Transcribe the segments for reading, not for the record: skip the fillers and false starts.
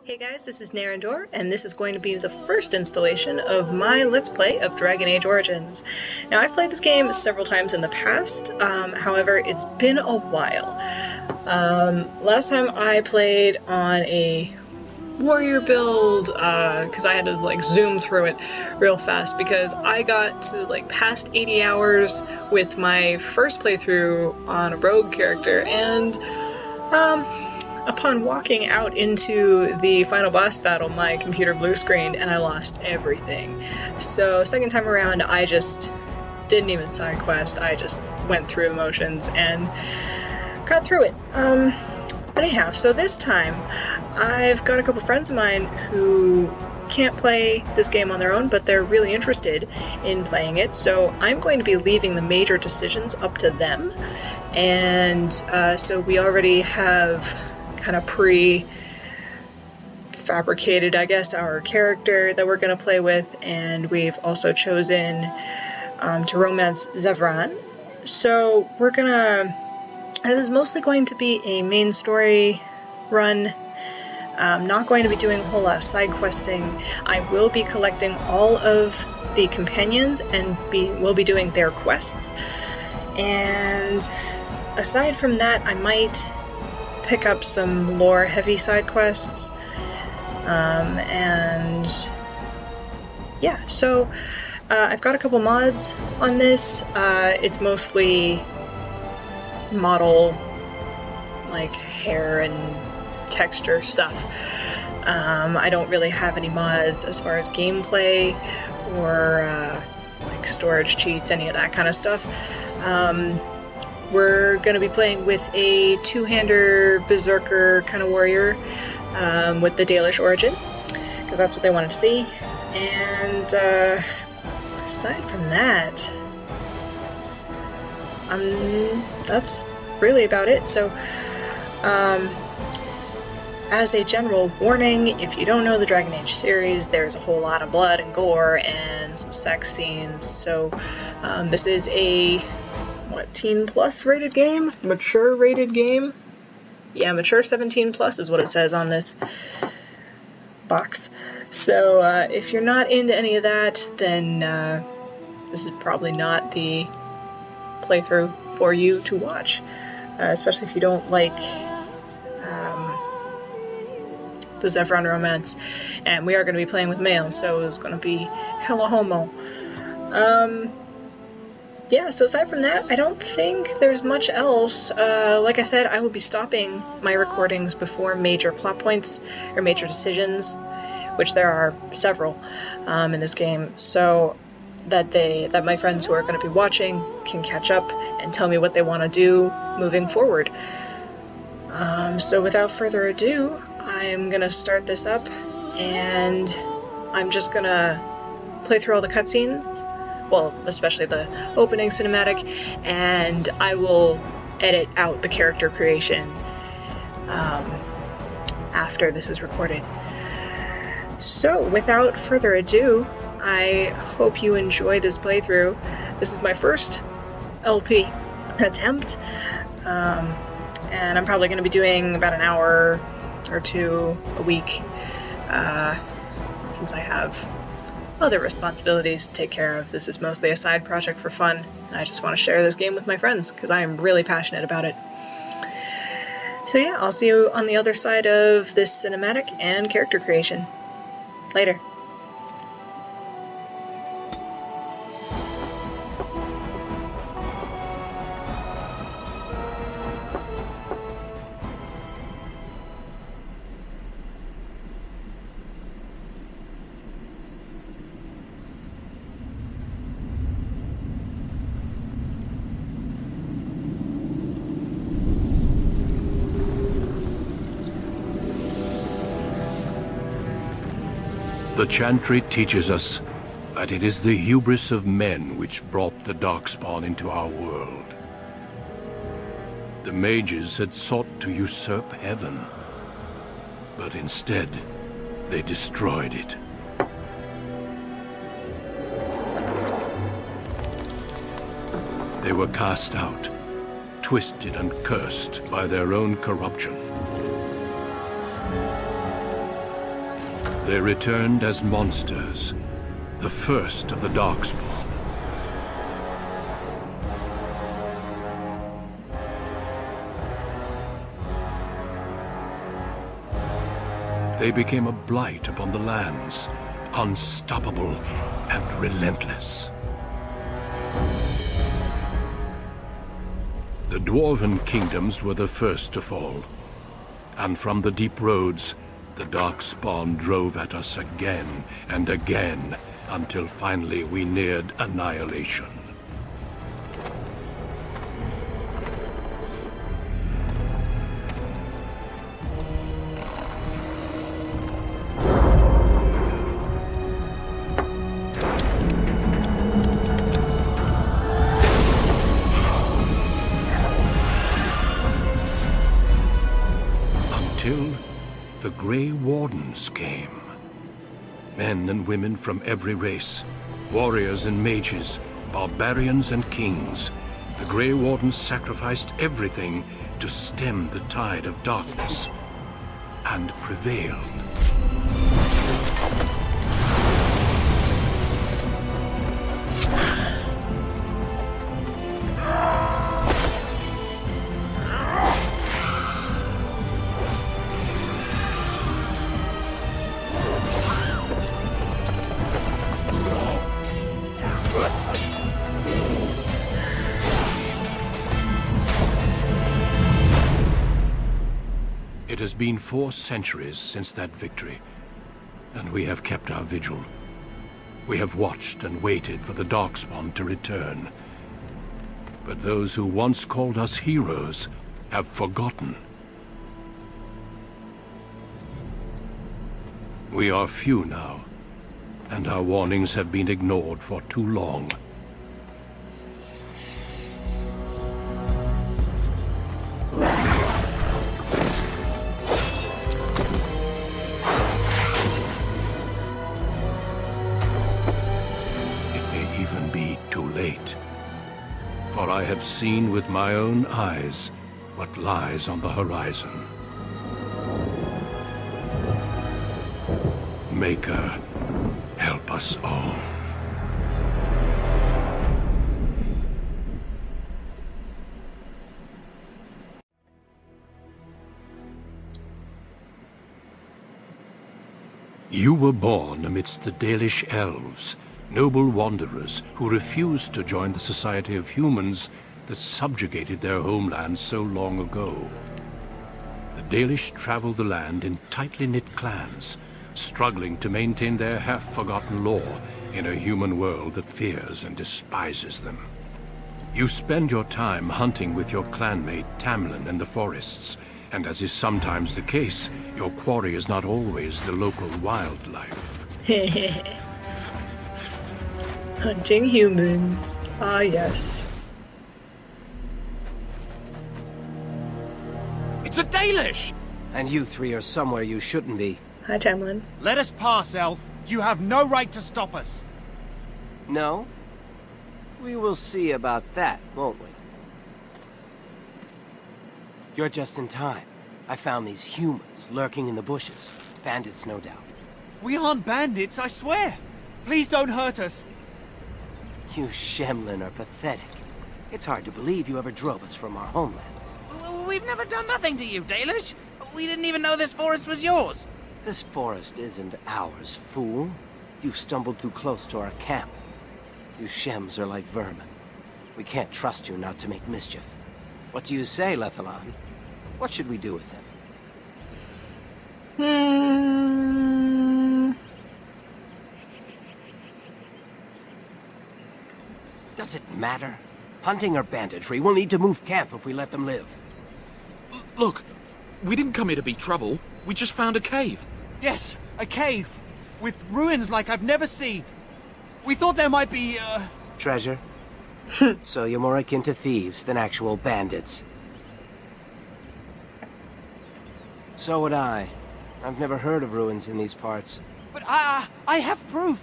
Hey guys, this is Narrendor, and this is going to be the first installation of my Let's Play of Dragon Age Origins. Now, I've played this game several times in the past, however, it's been a while. Last time I played on a warrior build, because I had to, zoom through it real fast, because I got to, past 80 hours with my first playthrough on a rogue character, and, upon walking out into the final boss battle, my computer blue screened and I lost everything. So second time around, I just didn't even side quest. I just went through the motions and got through it. But anyhow, so this time I've got a couple friends of mine who can't play this game on their own, but they're really interested in playing it, so I'm going to be leaving the major decisions up to them. And so we already have kind of pre-fabricated, I guess, our character that we're going to play with, and we've also chosen to romance Zevran. So we're gonna, this is mostly going to be a main story run. I'm not going to be doing a whole lot of side questing. I will be collecting all of the companions and will be doing their quests. And aside from that, I might pick up some lore-heavy side quests, and yeah, so I've got a couple mods on this. It's mostly model, hair and texture stuff. I don't really have any mods as far as gameplay or storage cheats, any of that kind of stuff. We're going to be playing with a two-hander berserker kind of warrior with the Dalish origin, because that's what they wanted to see. And aside from that, that's really about it. So, as a general warning, if you don't know the Dragon Age series, there's a whole lot of blood and gore and some sex scenes. So, this is a teen plus rated game? Mature rated game? Yeah, mature 17 plus is what it says on this box. So if you're not into any of that, then this is probably not the playthrough for you to watch, especially if you don't like the Zevran romance. And we are going to be playing with males, so it's going to be hella homo. Yeah, so aside from that, I don't think there's much else. Like I said, I will be stopping my recordings before major plot points or major decisions, which there are several in this game, so that my friends who are going to be watching can catch up and tell me what they want to do moving forward. So without further ado, I'm going to start this up, and I'm just going to play through all the cutscenes. Well, especially the opening cinematic, and I will edit out the character creation after this is recorded. So, without further ado, I hope you enjoy this playthrough. This is my first LP attempt, and I'm probably going to be doing about an hour or two a week, since I have other responsibilities to take care of. This is mostly a side project for fun, and I just want to share this game with my friends because I am really passionate about it. So yeah, I'll see you on the other side of this cinematic and character creation. Later. The Chantry teaches us that it is the hubris of men which brought the Darkspawn into our world. The mages had sought to usurp heaven, but instead they destroyed it. They were cast out, twisted and cursed by their own corruption. They returned as monsters, the first of the Darkspawn. They became a blight upon the lands, unstoppable and relentless. The Dwarven kingdoms were the first to fall, and from the deep roads, the Darkspawn drove at us again and again, until finally we neared annihilation. Until the Grey Wardens came. Men and women from every race, warriors and mages, barbarians and kings. The Grey Wardens sacrificed everything to stem the tide of darkness, and prevailed. It has been 4 centuries since that victory, and we have kept our vigil. We have watched and waited for the Darkspawn to return. But those who once called us heroes have forgotten. We are few now, and our warnings have been ignored for too long. For I have seen with my own eyes what lies on the horizon. Maker, help us all. You were born amidst the Dalish elves, noble wanderers who refused to join the society of humans that subjugated their homeland so long ago. The Dalish traveled the land in tightly knit clans, struggling to maintain their half-forgotten lore in a human world that fears and despises them. You spend your time hunting with your clanmate Tamlin in the forests, and as is sometimes the case, your quarry is not always the local wildlife. Hunting humans. Ah, yes. It's a Dalish! And you 3 are somewhere you shouldn't be. Hi, Tamlin. Let us pass, Elf. You have no right to stop us. No? We will see about that, won't we? You're just in time. I found these humans lurking in the bushes. Bandits, no doubt. We aren't bandits, I swear. Please don't hurt us. You Shemlin are pathetic. It's hard to believe you ever drove us from our homeland. We've never done nothing to you, Dalish. We didn't even know this forest was yours. This forest isn't ours, fool. You've stumbled too close to our camp. You Shems are like vermin. We can't trust you not to make mischief. What do you say, Lethalon? What should we do with him? Does it matter? Hunting or banditry, we'll need to move camp if we let them live. Look, we didn't come here to be trouble. We just found a cave. Yes, a cave. With ruins like I've never seen. We thought there might be, Treasure? So you're more akin to thieves than actual bandits. So would I. I've never heard of ruins in these parts. But I have proof.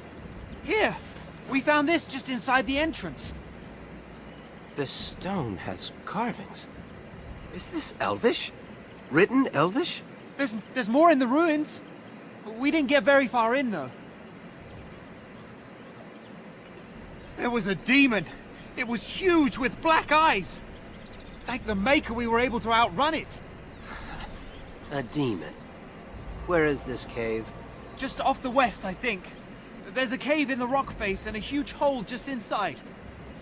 Here, we found this just inside the entrance. This stone has carvings. Is this Elvish? Written Elvish? There's more in the ruins. We didn't get very far in, though. There was a demon. It was huge with black eyes. Thank the Maker we were able to outrun it. A demon. Where is this cave? Just off the west, I think. There's a cave in the rock face and a huge hole just inside.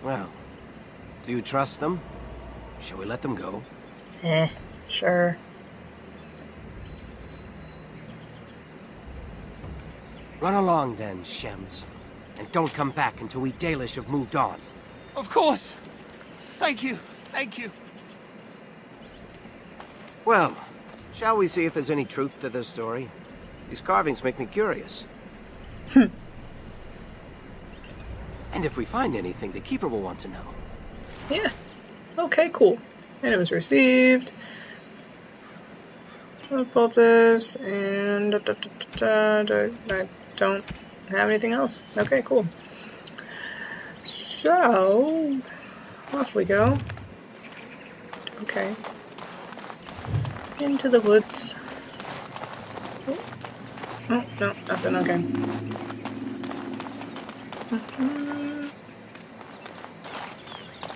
Well, do you trust them? Shall we let them go? Sure. Run along then, Shems. And don't come back until we Dalish have moved on. Of course. Thank you. Thank you. Well, shall we see if there's any truth to this story? These carvings make me curious. And if we find anything, the Keeper will want to know. Yeah. Okay, cool. And it was received. Poultice, and I don't have anything else. Okay, cool. So, off we go. Okay. Into the woods. Oh, no, nothing, okay.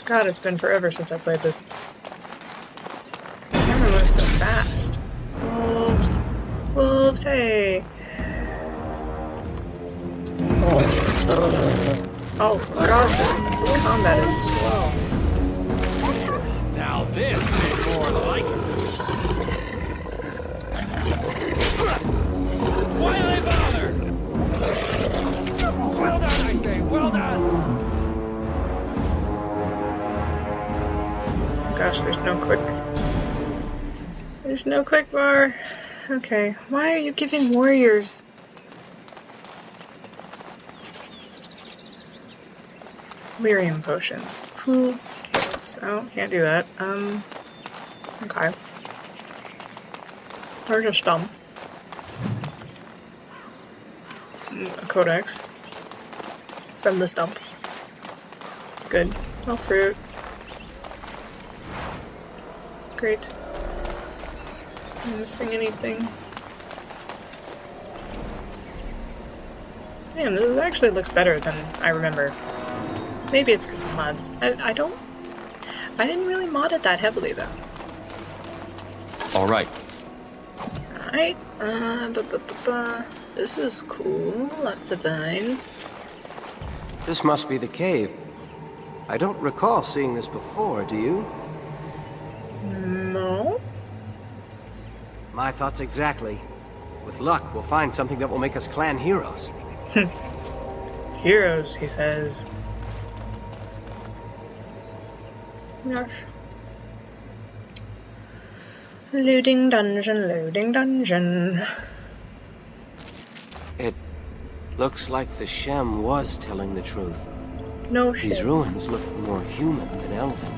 God, it's been forever since I played this. The camera moves so fast. Wolves. Wolves, hey! Oh god, this combat is slow. Jesus. Now this is more like it. Why do they bother? Well done, I say. Well done. Gosh, there's no quick bar. Okay, why are you giving warriors? Lyrium potions. Who cares? Oh, can't do that. Okay. Or just a codex. From the stump. It's good. Oh, fruit. Great. Am I missing anything? Damn, this actually looks better than I remember. Maybe it's because of mods. I didn't really mod it that heavily, though. Alright. Alright, this is cool. Lots of vines. This must be the cave. I don't recall seeing this before, do you? No? My thoughts exactly. With luck, we'll find something that will make us clan heroes. Heroes, he says. Gosh. Loading dungeon, loading dungeon. It looks like the Shem was telling the truth. No These shit. ruins look more human than elven.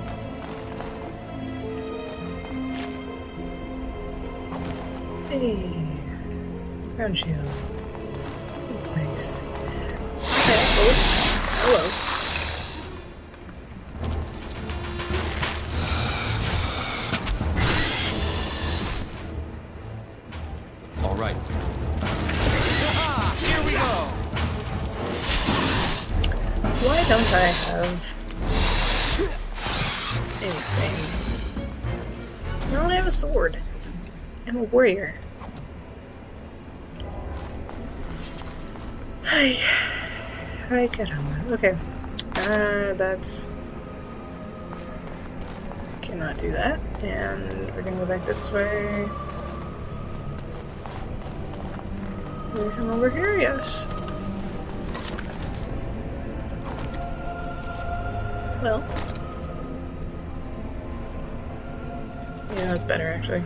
Hey. Ground shield. That's nice. Okay, oh. Hello. Alright. Here we go. Why don't I have anything? Why don't I have a sword? I'm a warrior. Hi. Hi, caramba. Okay. That's... Cannot do that. And we're gonna go back this way. Can we come over here? Yes. Well. Yeah, that's better actually.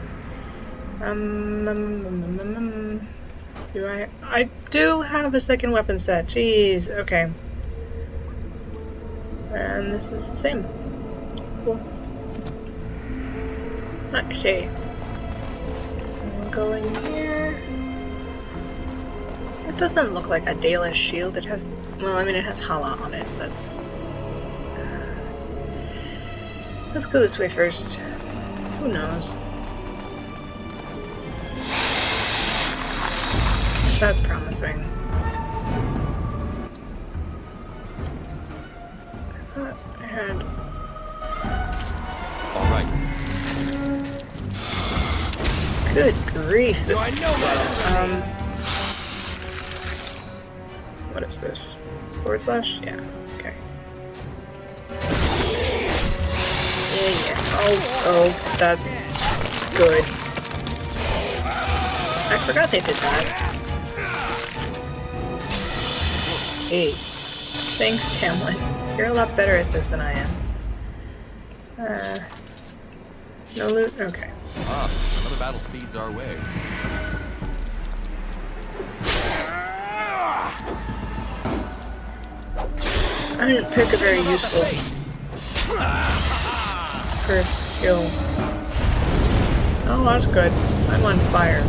Do I do have a second weapon set. Jeez, okay. And this is the same. Cool. Okay. I'll go in here. It doesn't look like a Dalish shield. It has, well, I mean, it has Hala on it, but let's go this way first. Who knows? That's promising. I thought I had... All right. Good grief, this is slow. What is this? / Yeah, okay. Yeah. Oh, that's good. I forgot they did that. Jeez. Thanks, Tamlin. You're a lot better at this than I am. No loot? Okay. Ah, another battle speeds our way. I didn't pick a very useful first skill. Oh, that's good. I'm on fire.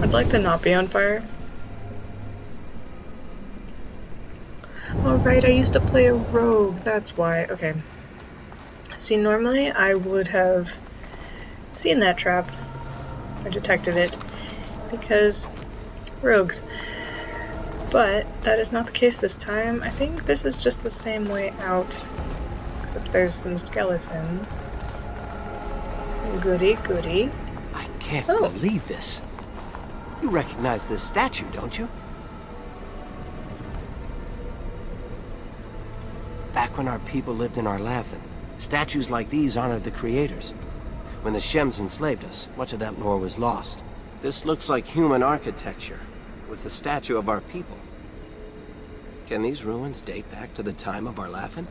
I'd like to not be on fire. Oh right, I used to play a rogue, that's why. Okay. See, normally I would have seen that trap. I detected it. Because rogues. But that is not the case this time. I think this is just the same way out. Except there's some skeletons. Goody, goody. I can't believe this. You recognize this statue, don't you? Back when our people lived in Arlathan, statues like these honored the creators. When the Shems enslaved us, much of that lore was lost. This looks like human architecture, with the statue of our people. Can these ruins date back to the time of Arlathan?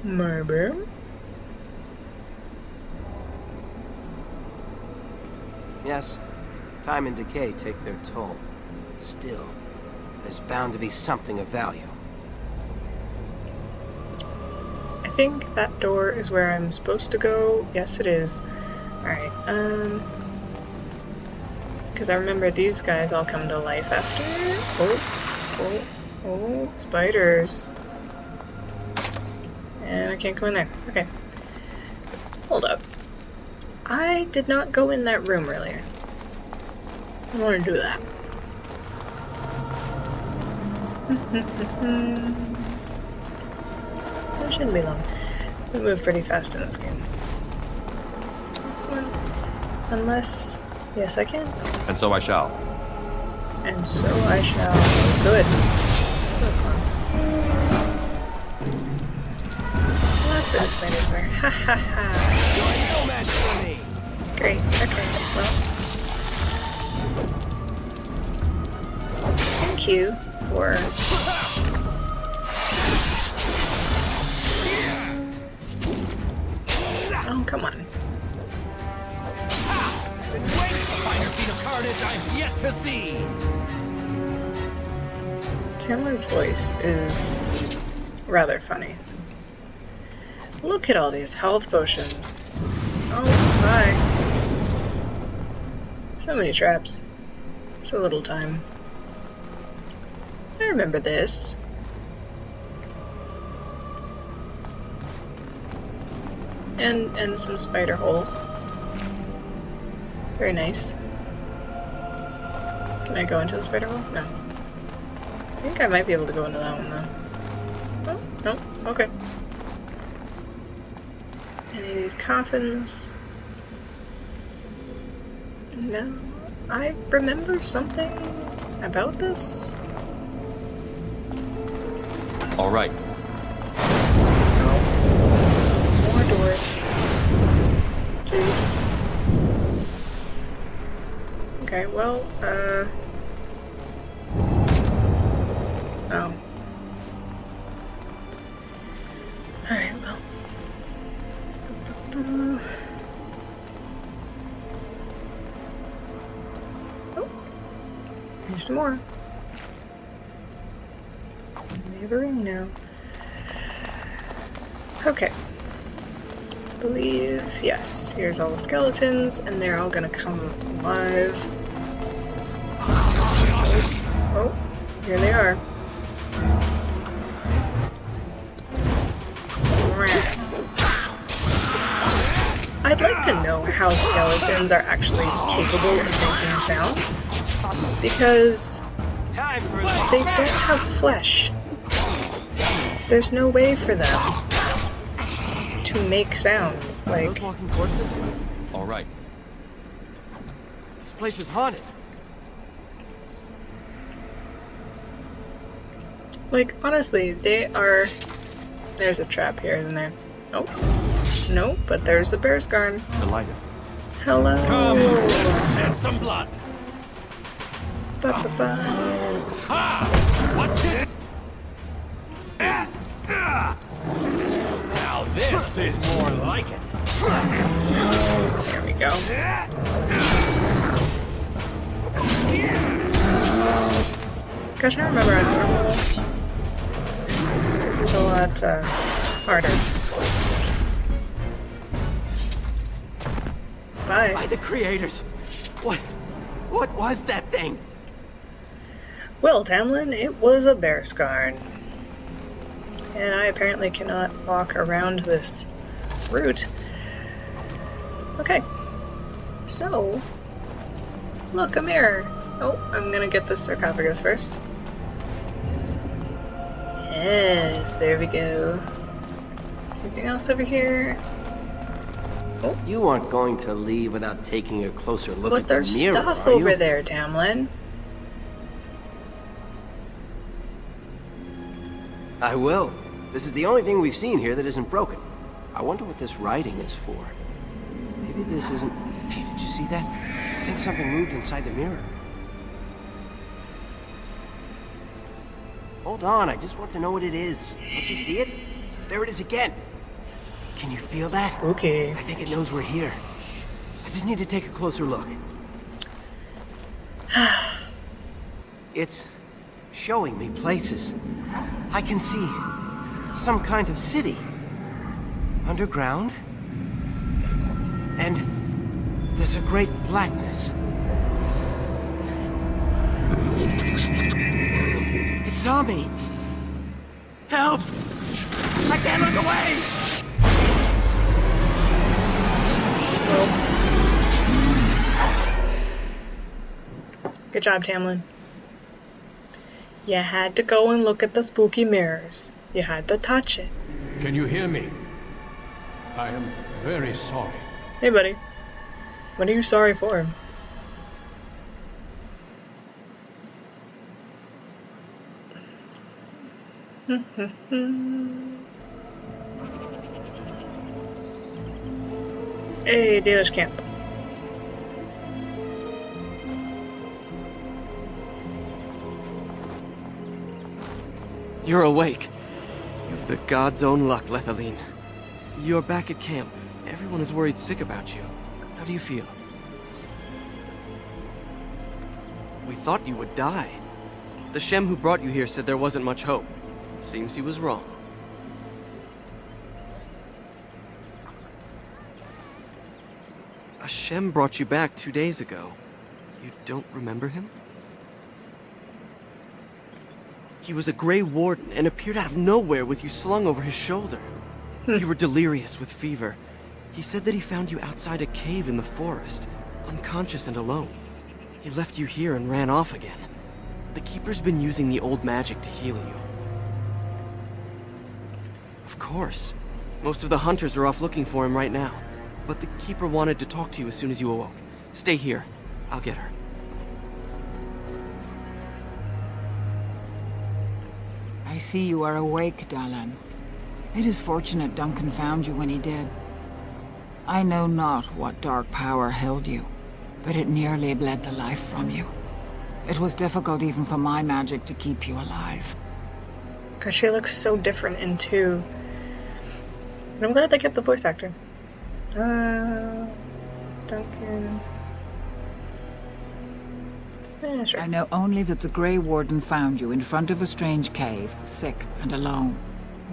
Maybe. Yes, time and decay take their toll. Still, there's bound to be something of value. I think that door is where I'm supposed to go. Yes, it is. Alright, because I remember these guys all come to life after. Oh, spiders. And I can't go in there. Okay. Hold up. I did not go in that room earlier. I don't want to do that. That shouldn't be long. We move pretty fast in this game. This one. Unless... Yes, I can. And so I shall. And so I shall. Good. This one. Well, that's where the spiders were. Ha ha ha. Great. Okay. Well. Thank you for... Oh, come on. I've yet to see. Tamlin's voice is rather funny. Look at all these health potions. Oh my. So many traps. So little time. I remember this. And some spider holes. Very nice. Can I go into the spider hole? No. I think I might be able to go into that one though. Oh, no, okay. Any of these coffins? No. I remember something about this? All right. No. More doors. Jeez. Okay, well, oh. Alright, well. Oh. Here's some more. We have a ring now. Okay. I believe, yes, here's all the skeletons, and they're all gonna come alive. Oh, here they are. I I'd like to know how skeletons are actually capable of making sounds, because they don't have flesh. There's no way for them to make sounds. Are Like, those walking towards us? All right. This place is haunted. honestly, they are... There's a trap here, isn't there? Oh. No, but there's the bear scarn. The lighter. Hello. Shed some blood. Ba-ba-ba. What's it? Now this is more like it. There we go. Gosh, I remember on normal. This is a lot harder. Bye. By the creators. What was that thing? Well, Tamlin, it was a bear scarn. And I apparently cannot walk around this route. Okay. So, look, a mirror. Oh, I'm gonna get this sarcophagus first. Yes, there we go. Anything else over here? Oh, You aren't going to leave without taking a closer look but at the there's mirror, stuff are over you? there, Tamlin. I will. This is the only thing we've seen here that isn't broken. I wonder what this writing is for. Maybe this isn't... Hey, did you see that? I think something moved inside the mirror. Hold on, I just want to know what it is. Don't you see it? There it is again. Can you feel that? Spooky. I think it knows we're here. I just need to take a closer look. It's showing me places. I can see some kind of city. Underground. And there's a great blackness. It saw me. Help! I can't look away! Good job, Tamlin. You had to go and look at the spooky mirrors. You had to touch it. Can you hear me? I am very sorry. Hey, buddy. What are you sorry for? Hey, Dalish camp. You're awake. You've the god's own luck, Lethaline. You're back at camp. Everyone is worried sick about you. How do you feel? We thought you would die. The Shem who brought you here said there wasn't much hope. Seems he was wrong. A Shem brought you back 2 days ago. You don't remember him? He was a Grey Warden and appeared out of nowhere with you slung over his shoulder. You were delirious with fever. He said that he found you outside a cave in the forest, unconscious and alone. He left you here and ran off again. The Keeper's been using the old magic to heal you. Of course. Most of the hunters are off looking for him right now. But the Keeper wanted to talk to you as soon as you awoke. Stay here. I'll get her. I see you are awake, Dalan. It is fortunate Duncan found you when he did. I know not what dark power held you, but it nearly bled the life from you. It was difficult even for my magic to keep you alive. Because she looks so different in 2. And I'm glad they kept the voice actor. Duncan. Yeah, sure. I know only that the Grey Warden found you in front of a strange cave, sick and alone.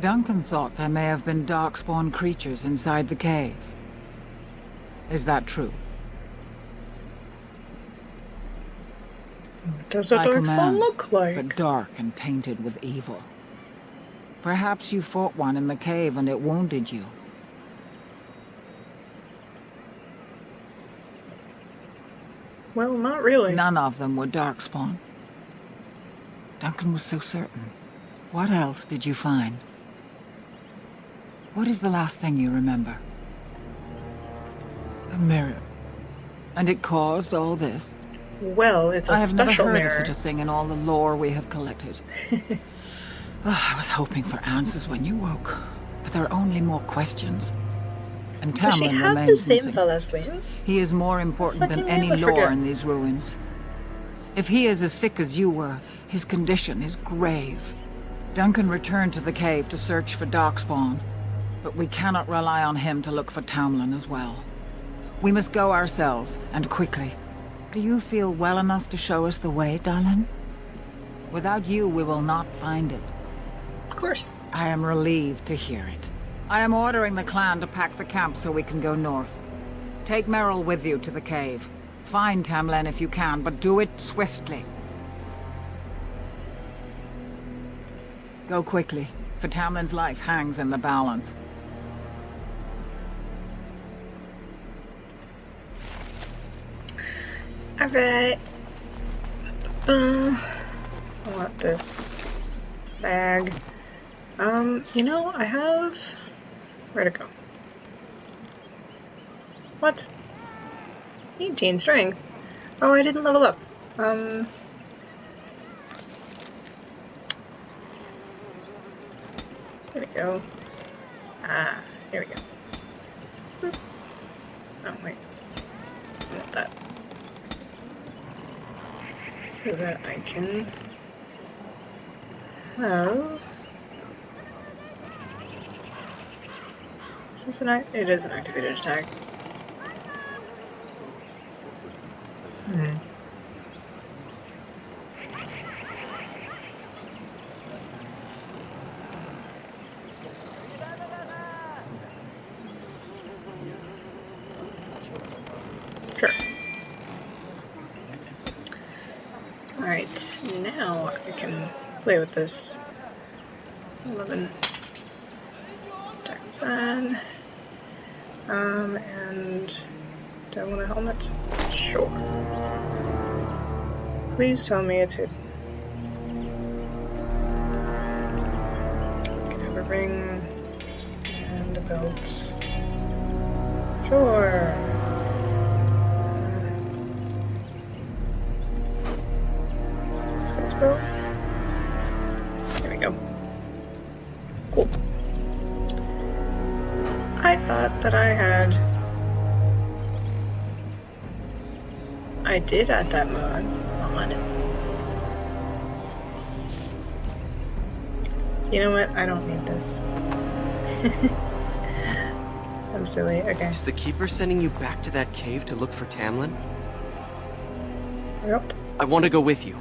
Duncan thought there may have been darkspawn creatures inside the cave. Is that true? What does a Like darkspawn man, look like? but dark and tainted with evil. Perhaps you fought one in the cave and it wounded you. Well, not really. None of them were Darkspawn. Duncan was so certain. What else did you find? What is the last thing you remember? A mirror. And it caused all this? Well, it's a special I have never heard mirror. of such a thing in all the lore we have collected. I was hoping for answers when you woke, but there are only more questions. And Does she Tamlin have the remains same missing. Valasquine? He is more important than Second any name? I lore forget. in these ruins. If he is as sick as you were, his condition is grave. Duncan returned to the cave to search for Darkspawn, but we cannot rely on him to look for Tamlin as well. We must go ourselves, and quickly. Do you feel well enough to show us the way, Dalish? Without you, we will not find it. Of course. I am relieved to hear it. I am ordering the clan to pack the camp so we can go north. Take Merrill with you to the cave. Find Tamlin if you can, but do it swiftly. Go quickly, for Tamlin's life hangs in the balance. Alright. I want this bag. You know, I have... Where'd it go? What? 18 strength. Oh, I didn't level up. There we go. Ah, there we go. Boop. Oh, wait. I want that. So that I can have... Is this an it is an activated attack. Sure. Alright, now I can play with this. 11 times that. And do I want a helmet? Sure. Please tell me it's hidden. Okay, have a ring and a belt. Sure. Let's go. There we go. Cool. I thought that I had... I did add that mod. You know what? I don't need this. I'm silly. Okay. Is the Keeper sending you back to that cave to look for Tamlin? Yep. I want to go with you.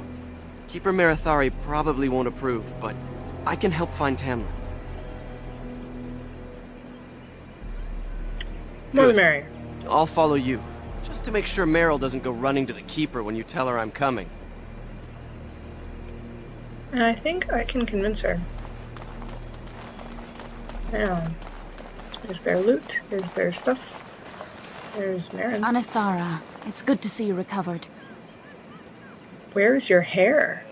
Keeper Marithari probably won't approve, but I can help find Tamlin. More the merrier. I'll follow you, just to make sure Meryl doesn't go running to the Keeper when you tell her I'm coming. And I think I can convince her. Now, is there loot? Is there stuff? There's Marin. Anithara, it's good to see you recovered. Where's your hair?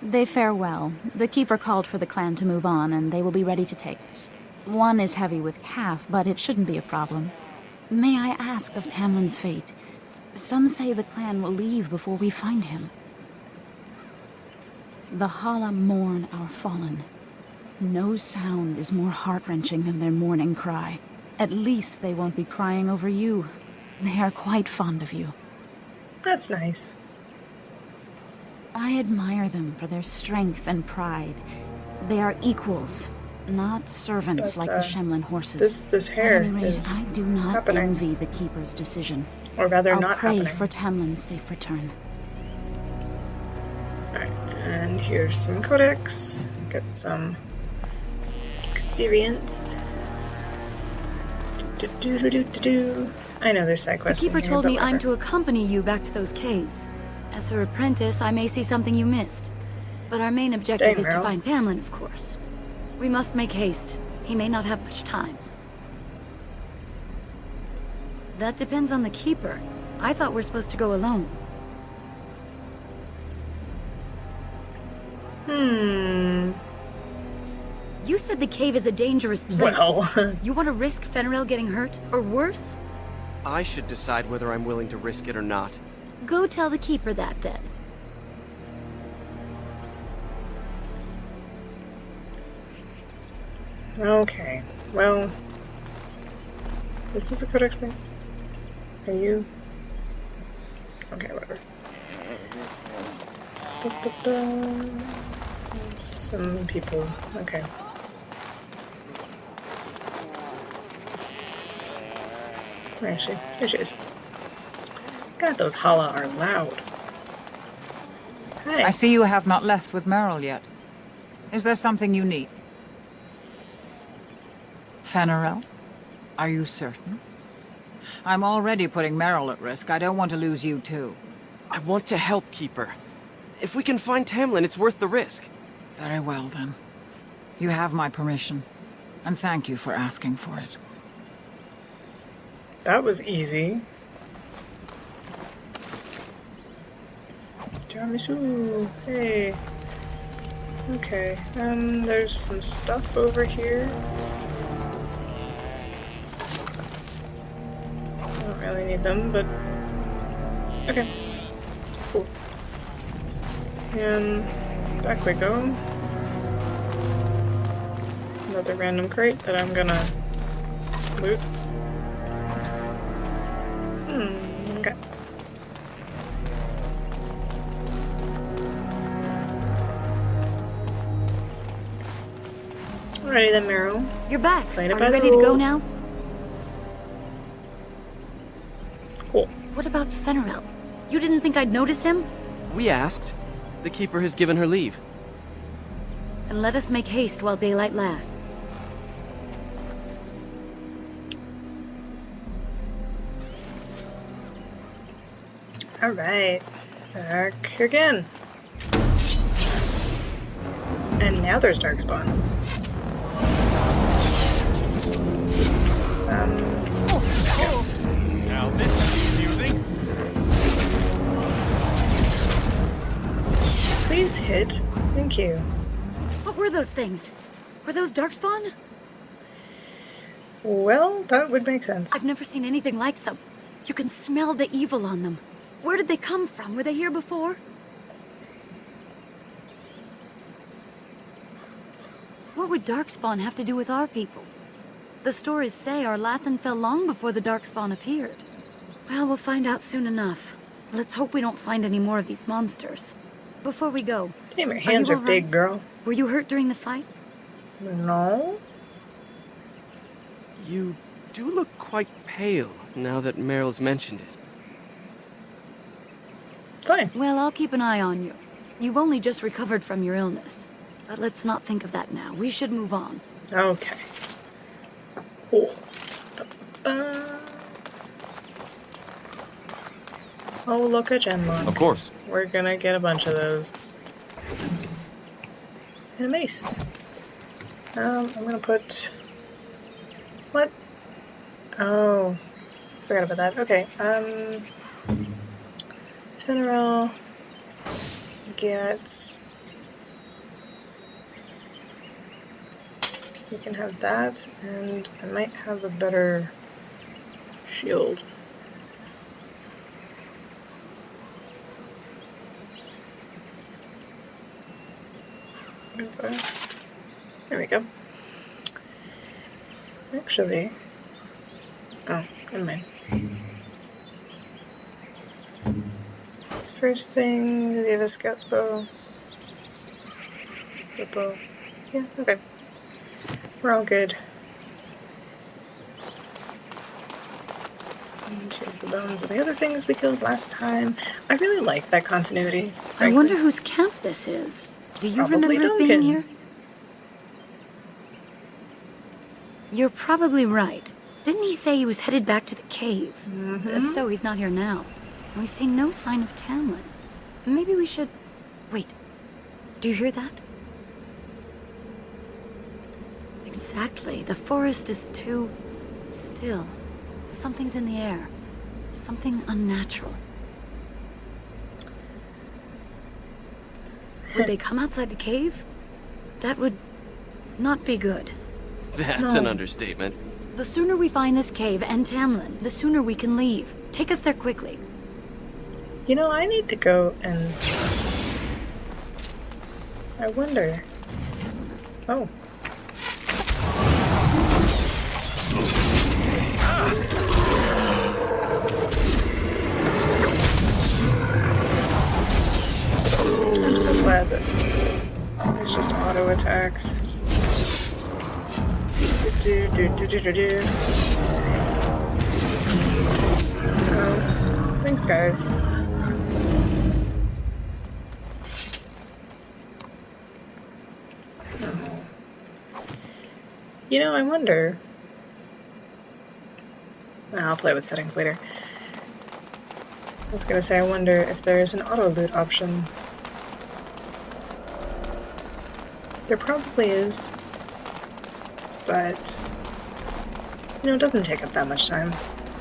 They fare well. The Keeper called for the clan to move on, and they will be ready to take us. One is heavy with calf, but it shouldn't be a problem. May I ask of Tamlin's fate? Some say the clan will leave before we find him. The Hala mourn our fallen. No sound is more heart-wrenching than their mourning cry. At least they won't be crying over you. They are quite fond of you. That's nice. I admire them for their strength and pride. They are equals, not servants like the Shemlin horses. This hair At any rate, is I do not happening. envy the Keeper's decision. Or rather, I'll not pray happening. for Tamlin's safe return. Alright, and here's some codex. Get some experience. I know there's side The quests. Keeper in here, told but me I'm whatever. to accompany you back to those caves. As her apprentice, I may see something you missed. But our main objective Dang, is to Meryl. find Tamlin, of course. We must make haste. He may not have much time. That depends on the Keeper. I thought we're supposed to go alone. You said the cave is a dangerous place. Well... You want to risk Fenrirel getting hurt? Or worse? I should decide whether I'm willing to risk it or not. Go tell the Keeper that, then. Okay, well... Is this a codex thing? Are you... Okay, whatever. Some people. Okay. Where is she? Here she is. God, those holla are loud. Hi. I see you have not left with Merrill yet. Is there something you need? Fenrirel? Are you certain? I'm already putting Merrill at risk. I don't want to lose you too. I want to help Keeper. If we can find Tamlin, it's worth the risk. Very well, then. You have my permission. And thank you for asking for it. That was easy. Tiramisu! Hey! Okay, there's some stuff over here. I don't really need them, but... Okay. Cool. And back we go. Another random crate that I'm gonna loot. Okay. Alrighty then, Meryl. You're back. Playing it Are by you the ready to go rules. now? Cool. What about Fenrirel? You didn't think I'd notice him? We asked. The Keeper has given her leave. Then let us make haste while daylight lasts. Alright. Back again. And now there's Darkspawn. Now this is amusing. Please hit. Thank you. What were those things? Were those Darkspawn? Well, that would make sense. I've never seen anything like them. You can smell the evil on them. Where did they come from? Were they here before? What would Darkspawn have to do with our people? The stories say our Lathan fell long before the Darkspawn appeared. Well, we'll find out soon enough. Let's hope we don't find any more of these monsters. Before we go... Damn, your hands are big, girl. Were you hurt during the fight? No. You do look quite pale now that Meryl's mentioned it. Fine. Well, I'll keep an eye on you. You've only just recovered from your illness. But let's not think of that now. We should move on. Okay. Cool. Ba-ba. Oh, look, a genlock. Of course. We're gonna get a bunch of those. And a mace. I'm gonna put... What? Oh. Forgot about that. Okay, Fenrirel gets... You can have that, and I might have a better shield. Okay. There we go. Actually... Oh, never mind. This first thing, does he have a scout's bow? The bow. Yeah, okay. We're all good. And here's the bones of the other things we killed last time. I really like that continuity. Frankly. I wonder whose camp this is. Do you Probably remember it being Duncan. here? You're probably right. Didn't he say he was headed back to the cave? Mm-hmm. If so, he's not here now. And we've seen no sign of Tamlin. Maybe we should... Wait. Do you hear that? Exactly. The forest is too... still. Something's in the air. Something unnatural. Would they come outside the cave? That would not be good. That's an understatement. The sooner we find this cave and Tamlin, the sooner we can leave. Take us there quickly. You know, I need to go and... I wonder... Oh. I'm so glad that there's just auto attacks. Oh, thanks, guys. You know, I wonder... I'll play with settings later. I was gonna say, I wonder if there's an auto-loot option. There probably is. But... you know, it doesn't take up that much time.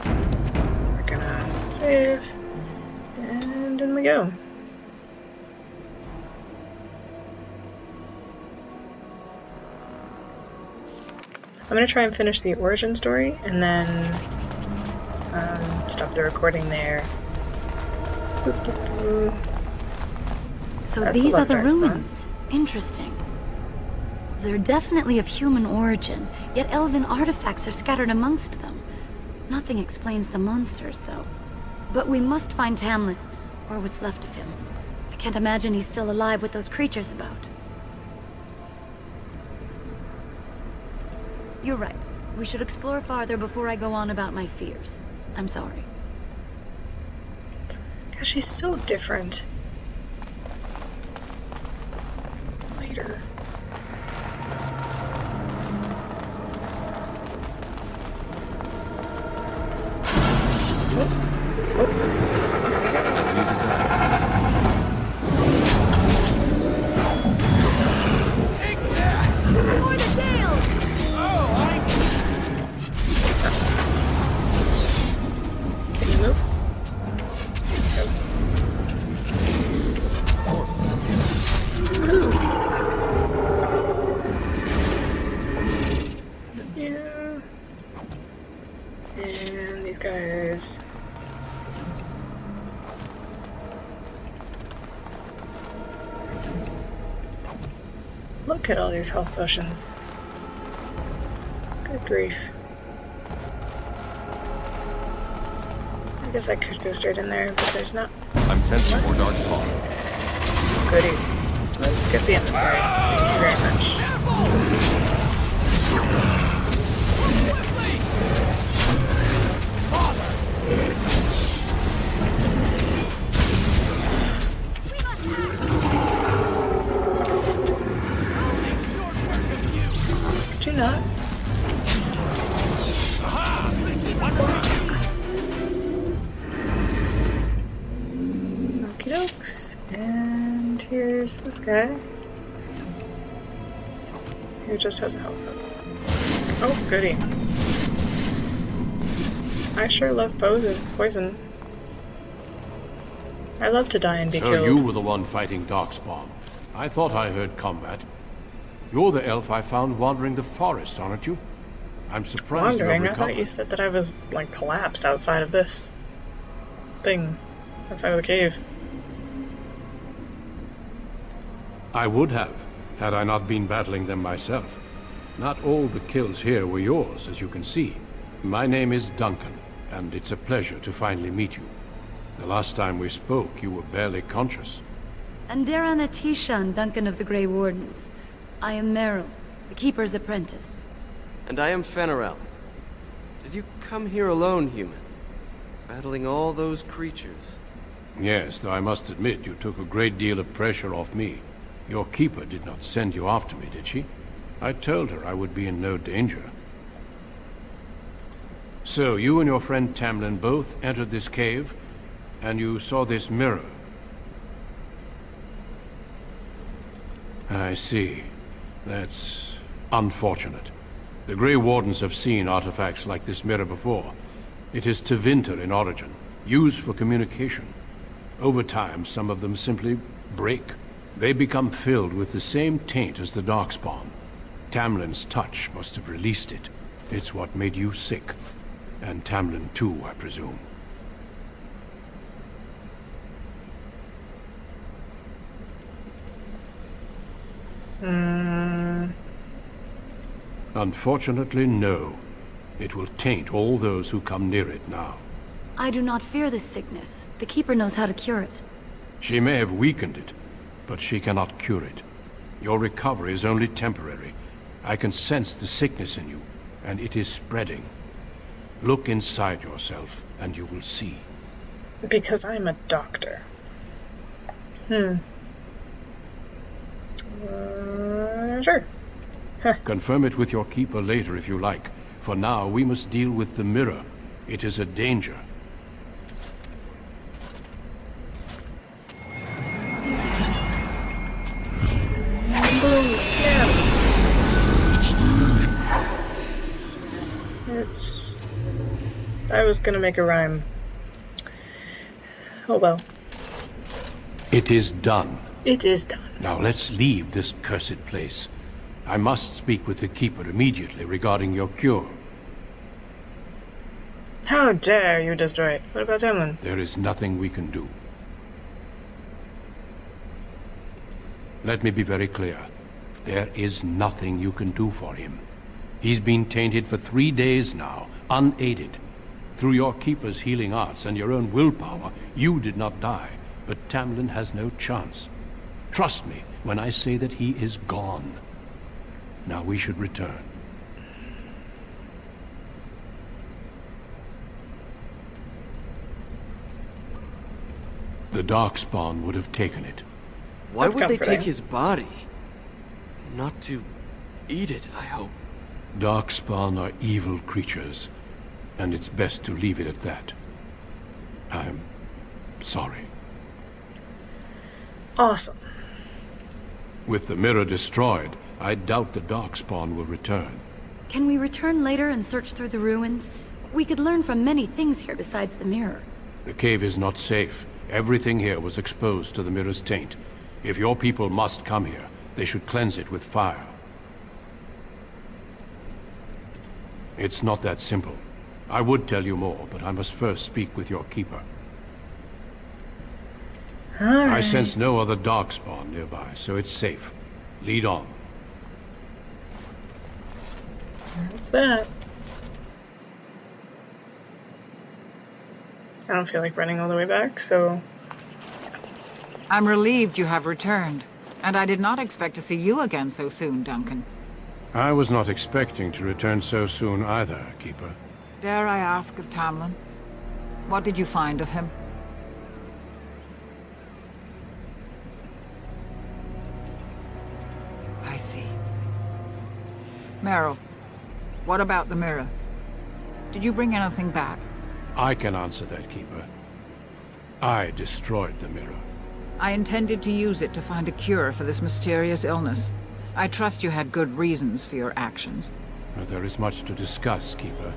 We're gonna save. And in we go. I'm gonna try and finish the origin story, and then stop the recording there. Boop, boop, boop. So That's these are the Darkspawn. ruins. Interesting. They're definitely of human origin, yet elven artifacts are scattered amongst them. Nothing explains the monsters, though. But we must find Tamlin, or what's left of him. I can't imagine he's still alive with those creatures about. You're right. We should explore farther before I go on about my fears. I'm sorry. Gosh, she's so different. Later. As you desire. For the tail! Can you move? Yeah. And these guys. Look at all these health potions. Good grief. I guess I could go straight in there, but there's not. I'm sensing more darkspawn. Goody. Let's get the emissary. Thank you very much. Could you not? Okie dokes. And here's this guy. Who just has a health up. Oh, goody. I sure love poison. I love to die and be So killed. you were the one fighting Darkspawn. I thought I heard combat. You're the elf I found wandering the forest, aren't you? I'm surprised you have Wandering? I thought recovered. you said that I was, like, collapsed outside of this thing. Outside of the cave. I would have, had I not been battling them myself. Not all the kills here were yours, as you can see. My name is Duncan, and it's a pleasure to finally meet you. The last time we spoke, you were barely conscious. And Darren Atishan, Duncan of the Grey Wardens. I am Meryl, the Keeper's apprentice. And I am Fenarel. Did you come here alone, human? Battling all those creatures? Yes, though I must admit you took a great deal of pressure off me. Your keeper did not send you after me, did she? I told her I would be in no danger. So, you and your friend Tamlin both entered this cave, and you saw this mirror. I see. That's unfortunate. The Grey Wardens have seen artifacts like this mirror before. It is Tevinter in origin, used for communication. Over time, some of them simply break. They become filled with the same taint as the Darkspawn. Tamlin's touch must have released it. It's what made you sick. And Tamlin too, I presume. Unfortunately, no. It will taint all those who come near it now. I do not fear this sickness. The Keeper knows how to cure it. She may have weakened it, but she cannot cure it. Your recovery is only temporary. I can sense the sickness in you, and it is spreading. Look inside yourself, and you will see. Because I'm a doctor. Sure. Confirm it with your keeper later if you like. For now, we must deal with the mirror. It is a danger. Boom, snap. I was gonna make a rhyme. Oh well. It is done. It is done. Now let's leave this cursed place. I must speak with the Keeper immediately regarding your cure. How dare you destroy it? What about Tamlin? There is nothing we can do. Let me be very clear. There is nothing you can do for him. He's been tainted for 3 days now, unaided. Through your Keeper's healing arts and your own willpower, you did not die, but Tamlin has no chance. Trust me when I say that he is gone. Now we should return. The Darkspawn would have taken it. Why That's would they comforting. take his body? Not to eat it, I hope. Darkspawn are evil creatures, and it's best to leave it at that. I'm sorry. Awesome. With the mirror destroyed, I doubt the Darkspawn will return. Can we return later and search through the ruins? We could learn from many things here besides the mirror. The cave is not safe. Everything here was exposed to the mirror's taint. If your people must come here, they should cleanse it with fire. It's not that simple. I would tell you more, but I must first speak with your Keeper. All right. I sense no other Darkspawn nearby, so it's safe. Lead on. What's that? I don't feel like running all the way back, so... I'm relieved you have returned, and I did not expect to see you again so soon, Duncan. I was not expecting to return so soon either, Keeper. Dare I ask of Tamlin? What did you find of him? I see. Meryl, what about the mirror? Did you bring anything back? I can answer that, Keeper. I destroyed the mirror. I intended to use it to find a cure for this mysterious illness. I trust you had good reasons for your actions. But there is much to discuss, Keeper.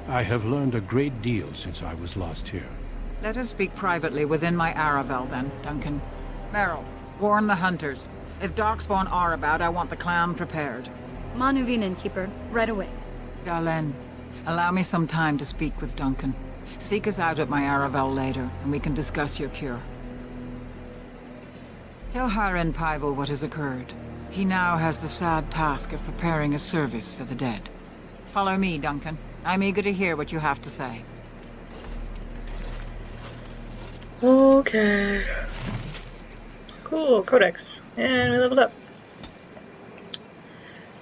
I have learned a great deal since I was last here. Let us speak privately within my Aravel, then, Duncan. Meryl, warn the hunters. If Darkspawn are about, I want the clan prepared. Manuvinen, Keeper, right away. Dalen, allow me some time to speak with Duncan. Seek us out at my Aravel later, and we can discuss your cure. Tell Haren Paival what has occurred. He now has the sad task of preparing a service for the dead. Follow me, Duncan. I'm eager to hear what you have to say. Okay. Cool, Codex. And we leveled up.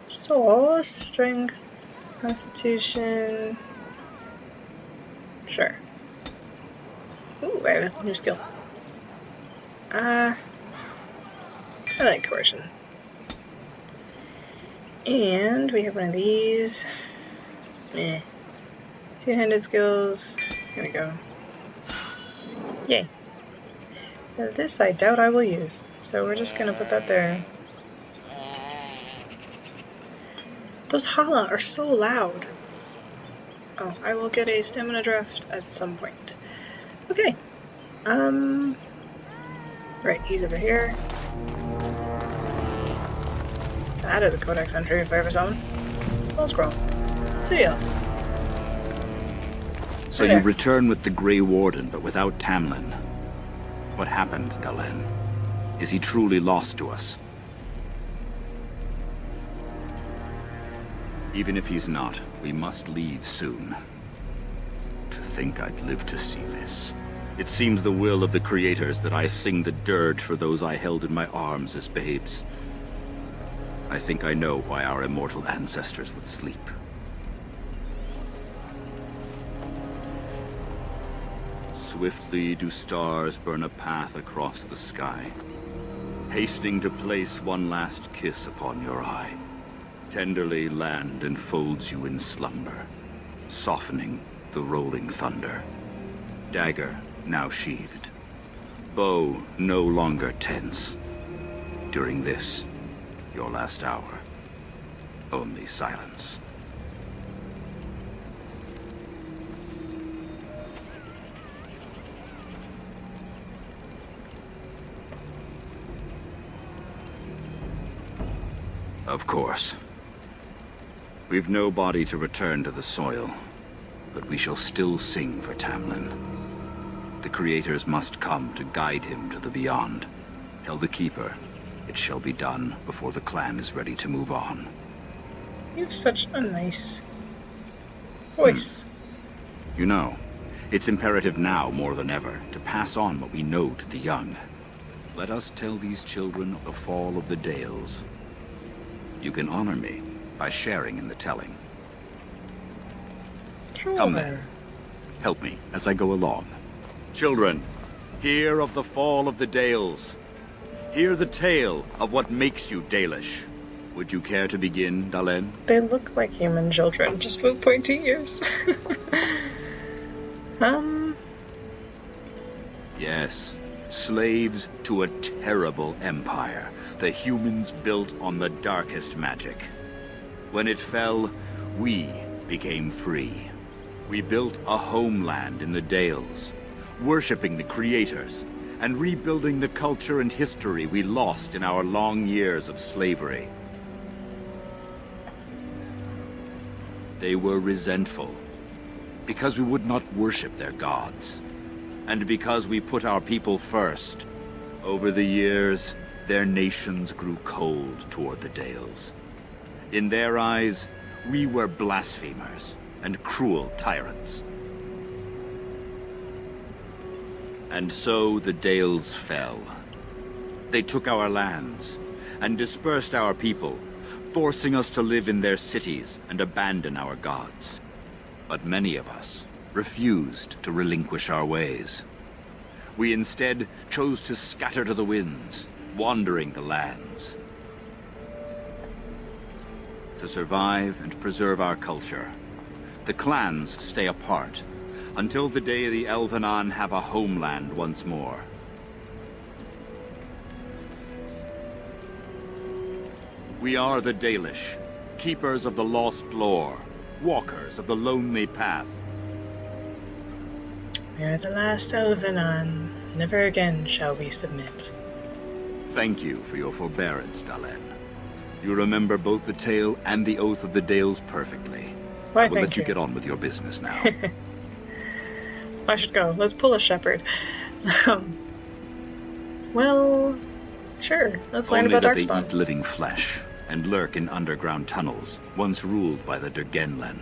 So, strength, constitution... Sure. Ooh, I have a new skill. I like coercion. And we have one of these. Two-handed skills. Here we go. Yay. Now this I doubt I will use, so we're just gonna put that there. Those hala are so loud. Oh, I will get a stamina draft at some point. Okay. Right, he's over here. That is a codex entry if I ever saw one. Full scroll. City elves. So you return with the Grey Warden, but without Tamlin. What happened, Dalen? Is he truly lost to us? Even if he's not, we must leave soon. To think I'd live to see this. It seems the will of the creators that I sing the dirge for those I held in my arms as babes. I think I know why our immortal ancestors would sleep. Swiftly do stars burn a path across the sky, hastening to place one last kiss upon your eye. Tenderly land enfolds you in slumber, softening the rolling thunder. Dagger now sheathed, bow no longer tense. During this, your last hour, only silence. Of course. We've no body to return to the soil, but we shall still sing for Tamlin. The creators must come to guide him to the beyond. Tell the Keeper, it shall be done before the clan is ready to move on. You have such a nice voice. You know, it's imperative now more than ever to pass on what we know to the young. Let us tell these children of the fall of the Dales. You can honor me by sharing in the telling. Sure. Come then. Help me as I go along. Children, hear of the fall of the Dales. Hear the tale of what makes you Dalish. Would you care to begin, Dalen? They look like human children, just with pointy ears. Yes. Slaves to a terrible empire. The humans built on the darkest magic. When it fell, we became free. We built a homeland in the Dales, worshipping the creators, and rebuilding the culture and history we lost in our long years of slavery. They were resentful, because we would not worship their gods, and because we put our people first. Over the years, their nations grew cold toward the Dales. In their eyes, we were blasphemers and cruel tyrants. And so the Dales fell. They took our lands and dispersed our people, forcing us to live in their cities and abandon our gods. But many of us refused to relinquish our ways. We instead chose to scatter to the winds, wandering the lands. To survive and preserve our culture, the clans stay apart until the day the Elvenan have a homeland once more. We are the Dalish, keepers of the lost lore, walkers of the lonely path. We are the last Elvenan. Never again shall we submit. Thank you for your forbearance, Dalen. You remember both the tale and the oath of the Dales perfectly. Why, I will thank let you get on with your business now. I should go. Let's pull a shepherd. Well, sure. Let's learn Only about that Darkspawn. they eat living flesh and lurk in underground tunnels, once ruled by the Dergenlen,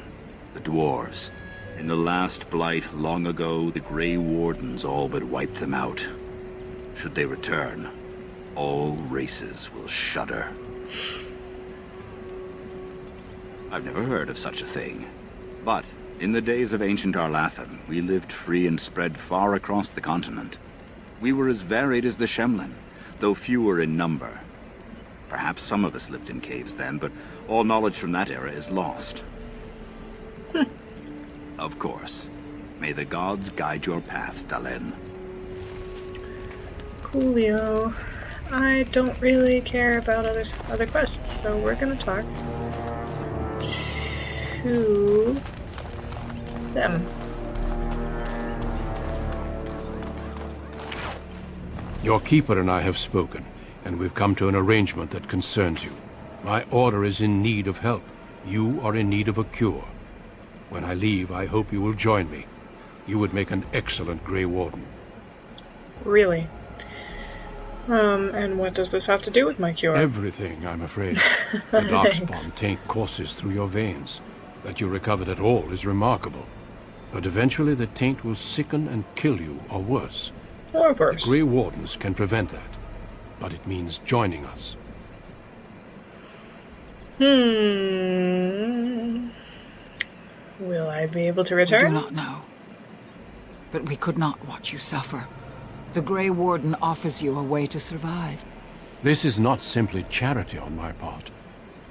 the dwarves. In the last blight long ago, the Grey Wardens all but wiped them out. Should they return, all races will shudder. I've never heard of such a thing. But in the days of ancient Arlathan, we lived free and spread far across the continent. We were as varied as the Shemlin, though fewer in number. Perhaps some of us lived in caves then, but all knowledge from that era is lost. Of course. May the gods guide your path, Dalen. Coolio. I don't really care about other quests, so we're gonna talk to them. Your keeper and I have spoken, and we've come to an arrangement that concerns you. My order is in need of help. You are in need of a cure. When I leave, I hope you will join me. You would make an excellent Grey Warden. Really? And what does this have to do with my cure? Everything, I'm afraid. The darkspawn taint courses through your veins. That you recovered at all is remarkable. But eventually the taint will sicken and kill you, or worse. Or worse. The Grey Wardens can prevent that. But it means joining us. Will I be able to return? We do not know. But we could not watch you suffer. The Grey Warden offers you a way to survive. This is not simply charity on my part.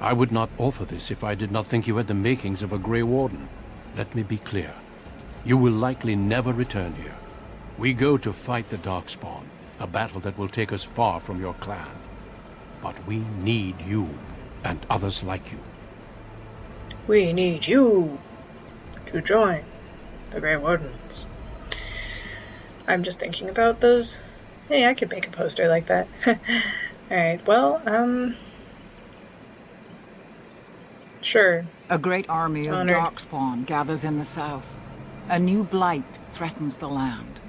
I would not offer this if I did not think you had the makings of a Grey Warden. Let me be clear. You will likely never return here. We go to fight the Darkspawn, a battle that will take us far from your clan. But we need you, and others like you. We need you to join the Grey Wardens. I'm just thinking about those. Hey, I could make a poster like that. Alright, well, sure. A great army of Darkspawn gathers in the south. A new blight threatens the land.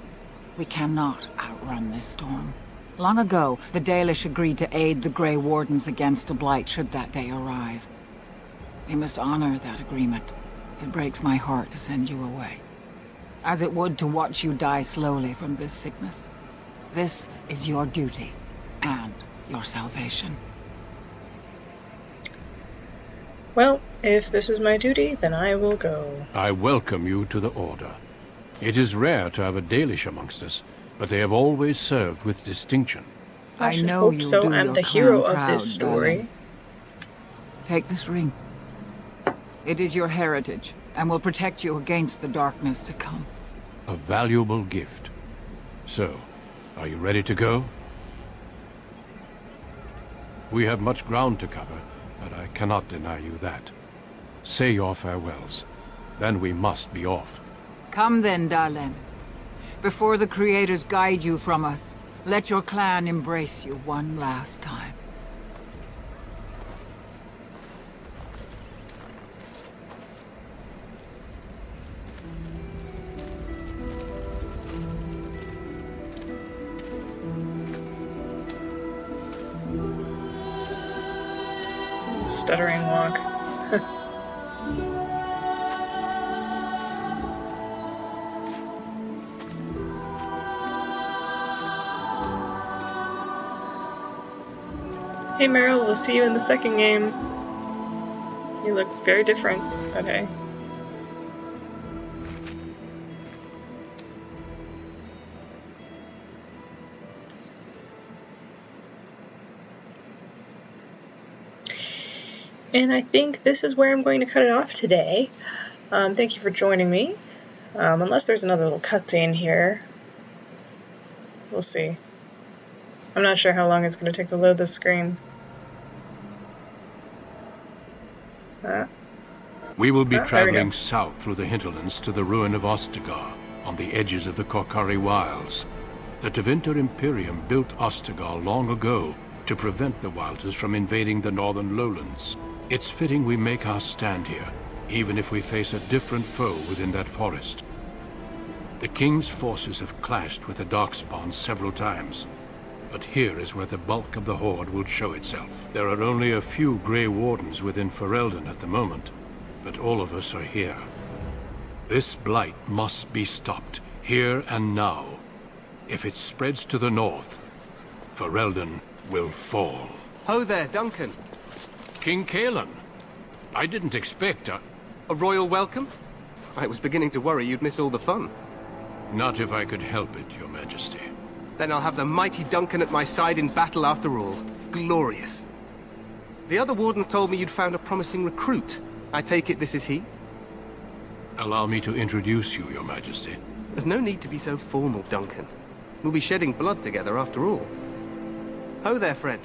We cannot outrun this storm. Long ago, the Dalish agreed to aid the Grey Wardens against a blight should that day arrive. We must honor that agreement. It breaks my heart to send you away, as it would to watch you die slowly from this sickness. This is your duty, and your salvation. Well, if this is my duty, then I will go. I welcome you to the Order. It is rare to have a Dalish amongst us, but they have always served with distinction. I know you so. I'm the hero of this story. Darling. Take this ring. It is your heritage, and will protect you against the darkness to come. A valuable gift. So, are you ready to go? We have much ground to cover, but I cannot deny you that. Say your farewells. Then we must be off. Come then, Dalish. Before the Creators guide you from us, let your clan embrace you one last time. Stuttering walk. Hey Meryl, we'll see you in the second game. You look very different, but hey. And I think this is where I'm going to cut it off today. Thank you for joining me. Unless there's another little cutscene here. We'll see. I'm not sure how long it's going to take to load this screen. We will be traveling south through the hinterlands to the ruin of Ostagar, on the edges of the Korkari Wilds. The Tevinter Imperium built Ostagar long ago to prevent the Wilders from invading the northern lowlands. It's fitting we make our stand here, even if we face a different foe within that forest. The King's forces have clashed with the Darkspawn several times, but here is where the bulk of the Horde will show itself. There are only a few Grey Wardens within Ferelden at the moment, but all of us are here. This blight must be stopped, here and now. If it spreads to the north, Ferelden will fall. Ho there, Duncan. King Kaelan. I didn't expect a royal welcome? I was beginning to worry you'd miss all the fun. Not if I could help it, Your Majesty. Then I'll have the mighty Duncan at my side in battle after all. Glorious. The other wardens told me you'd found a promising recruit. I take it this is he? Allow me to introduce you, Your Majesty. There's no need to be so formal, Duncan. We'll be shedding blood together after all. Ho there, friend.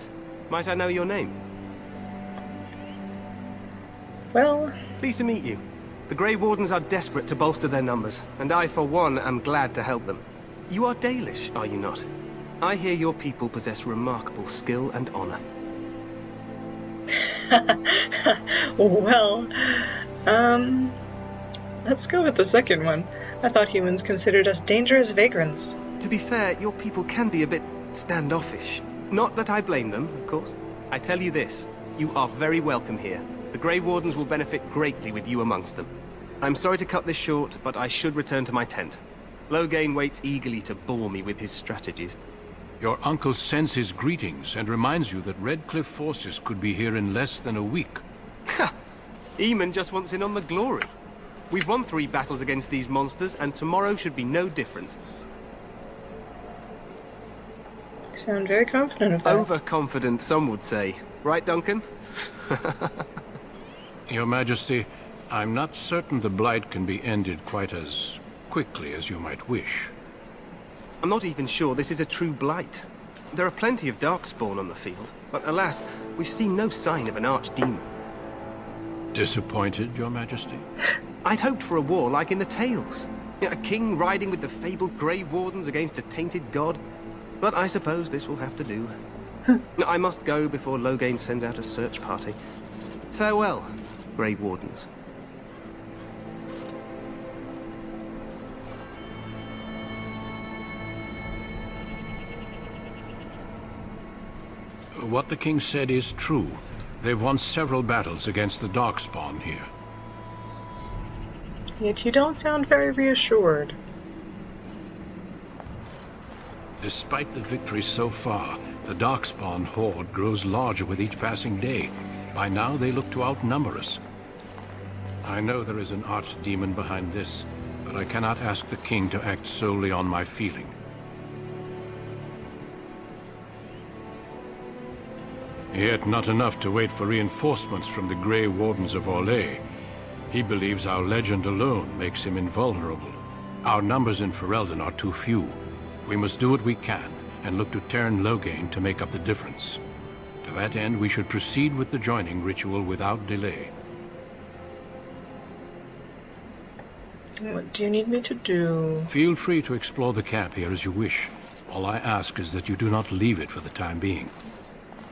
Might I know your name? Well... Pleased to meet you. The Grey Wardens are desperate to bolster their numbers, and I, for one, am glad to help them. You are Dalish, are you not? I hear your people possess remarkable skill and honor. Well, let's go with the second one. I thought humans considered us dangerous vagrants. To be fair, your people can be a bit standoffish. Not that I blame them, of course. I tell you this, you are very welcome here. The Grey Wardens will benefit greatly with you amongst them. I'm sorry to cut this short, but I should return to my tent. Loghain waits eagerly to bore me with his strategies. Your uncle sends his greetings and reminds you that Redcliffe forces could be here in less than a week. Ha! Eamon just wants in on the glory. We've won 3 battles against these monsters, and tomorrow should be no different. You sound very confident of that. Overconfident, some would say. Right, Duncan? Your Majesty, I'm not certain the Blight can be ended quite as quickly as you might wish. I'm not even sure this is a true blight. There are plenty of Darkspawn on the field, but alas, we've seen no sign of an archdemon. Disappointed, Your Majesty? I'd hoped for a war like in the tales. A king riding with the fabled Grey Wardens against a tainted god. But I suppose this will have to do. I must go before Loghain sends out a search party. Farewell, Grey Wardens. What the king said is true. They've won several battles against the Darkspawn here. Yet you don't sound very reassured. Despite the victories so far, the Darkspawn horde grows larger with each passing day. By now, they look to outnumber us. I know there is an archdemon behind this, but I cannot ask the king to act solely on my feeling. Yet not enough to wait for reinforcements from the Grey Wardens of Orlais. He believes our legend alone makes him invulnerable. Our numbers in Ferelden are too few. We must do what we can, and look to Teyrn Loghain to make up the difference. To that end, we should proceed with the joining ritual without delay. What do you need me to do? Feel free to explore the camp here as you wish. All I ask is that you do not leave it for the time being.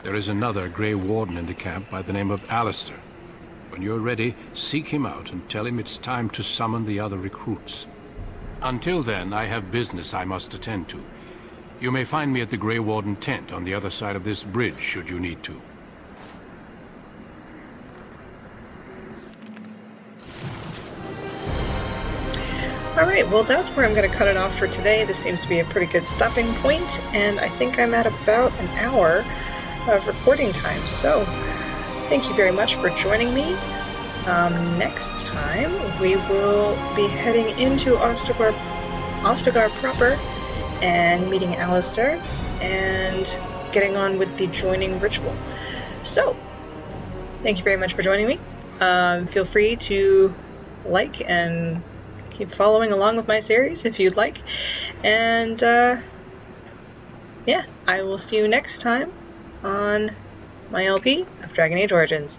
There is another Grey Warden in the camp by the name of Alistair. When you're ready, seek him out and tell him it's time to summon the other recruits. Until then, I have business I must attend to. You may find me at the Grey Warden tent on the other side of this bridge, should you need to. Alright, well that's where I'm going to cut it off for today. This seems to be a pretty good stopping point, and I think I'm at about an hour of recording time. So, thank you very much for joining me. Next time, we will be heading into Ostagar proper and meeting Alistair and getting on with the joining ritual. So, thank you very much for joining me. Feel free to like and keep following along with my series if you'd like. And, yeah, I will see you next time on my LP of Dragon Age Origins.